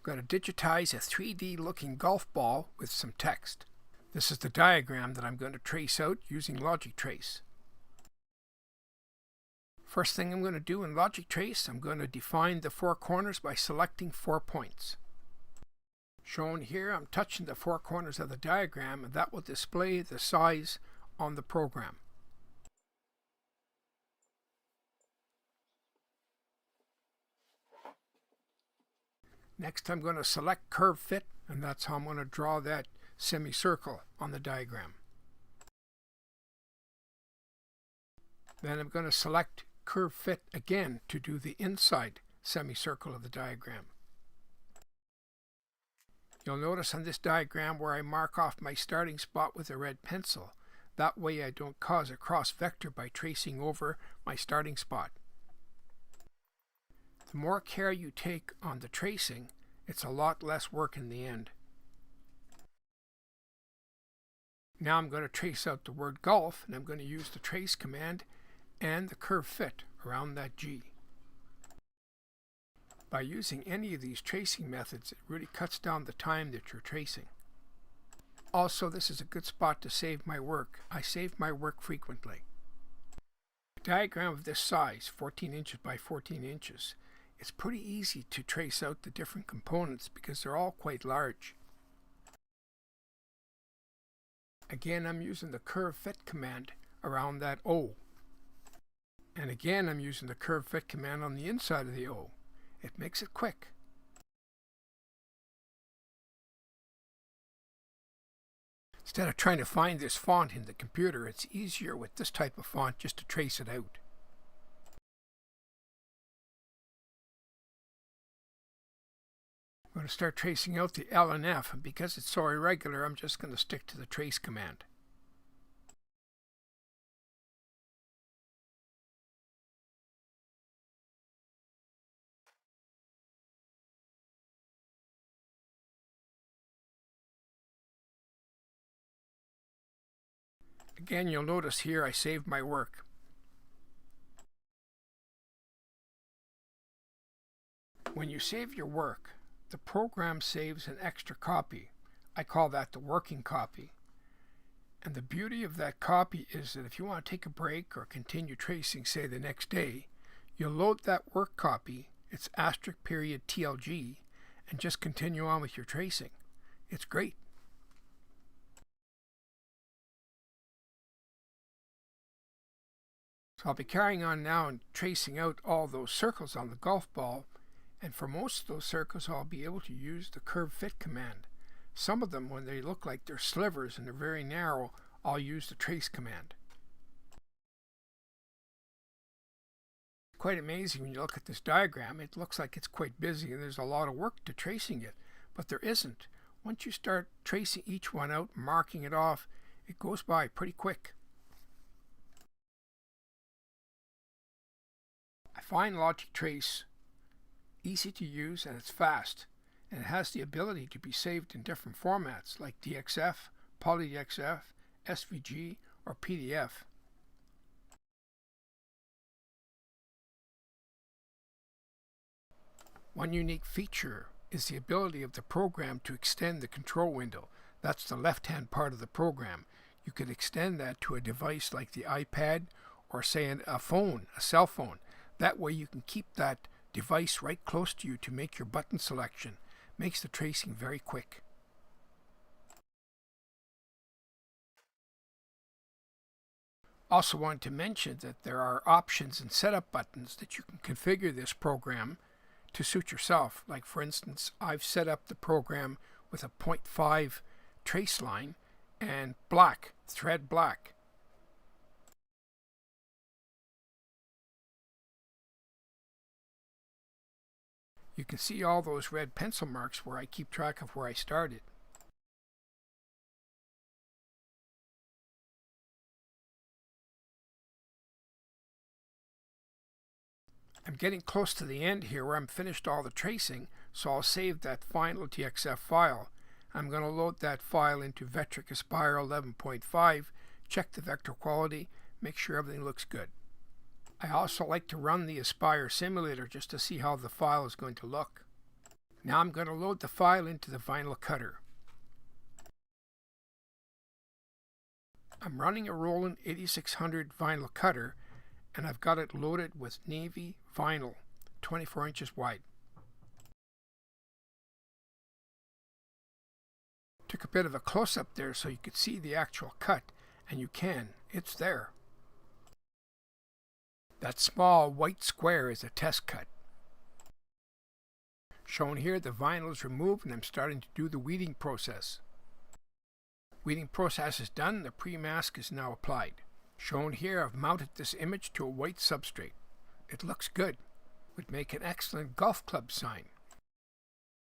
I'm going to digitize a 3D looking golf ball with some text. This is the diagram that I'm going to trace out using Logic Trace. First thing I'm going to do in Logic Trace, I'm going to define the four corners by selecting 4 points. Shown here, I'm touching the 4 corners of the diagram, and that will display the size on the program. Next, I'm going to select Curve Fit, and that's how I'm going to draw that semicircle on the diagram. Then I'm going to select Curve Fit again to do the inside semicircle of the diagram. You'll notice on this diagram where I mark off my starting spot with a red pencil. That way I don't cause a cross vector by tracing over my starting spot. The more care you take on the tracing, it's a lot less work in the end. Now I'm going to trace out the word golf, and I'm going to use the trace command and the curve fit around that G. By using any of these tracing methods, it really cuts down the time that you're tracing. Also, this is a good spot to save my work. I save my work frequently. A diagram of this size, 14 inches by 14 inches, it's pretty easy to trace out the different components because they're all quite large. Again, I'm using the curve fit command around that O. And again, I'm using the curve fit command on the inside of the O. It makes it quick. Instead of trying to find this font in the computer, it's easier with this type of font just to trace it out. I'm going to start tracing out the L and F, and because it's so irregular, I'm just going to stick to the trace command. Again, you'll notice here I saved my work. When you save your work, the program saves an extra copy. I call that the working copy. And the beauty of that copy is that if you want to take a break or continue tracing, say the next day, you'll load that work copy, it's *TLG, and just continue on with your tracing. It's great. So I'll be carrying on now and tracing out all those circles on the golf ball, and for most of those circles I'll be able to use the curve fit command. Some of them, when they look like they're slivers and they're very narrow, I'll use the trace command. Quite amazing when you look at this diagram. It looks like it's quite busy and there's a lot of work to tracing it, but there isn't. Once you start tracing each one out, marking it off, it goes by pretty quick. I find Logic Trace easy to use, and it's fast, and it has the ability to be saved in different formats like DXF, PolyDXF, SVG, or PDF. One unique feature is the ability of the program to extend the control window. That's the left-hand part of the program. You could extend that to a device like the iPad or say a phone, a cell phone. That way you can keep that device right close to you to make your button selection. Makes the tracing very quick. Also want to mention that there are options and setup buttons that you can configure this program to suit yourself. Like for instance, I've set up the program with a 0.5 trace line and black, thread black. You can see all those red pencil marks where I keep track of where I started. I'm getting close to the end here where I'm finished all the tracing, so I'll save that final DXF file. I'm going to load that file into Vectric Aspire 11.5, check the vector quality, make sure everything looks good. I also like to run the Aspire simulator just to see how the file is going to look. Now I'm going to load the file into the vinyl cutter. I'm running a Roland 8600 vinyl cutter, and I've got it loaded with navy vinyl, 24 inches wide. Took a bit of a close-up there so you could see the actual cut, and you can. It's there. That small white square is a test cut. Shown here, the vinyl is removed and I'm starting to do the weeding process. Weeding process is done, the pre-mask is now applied. Shown here, I've mounted this image to a white substrate. It looks good. Would make an excellent golf club sign.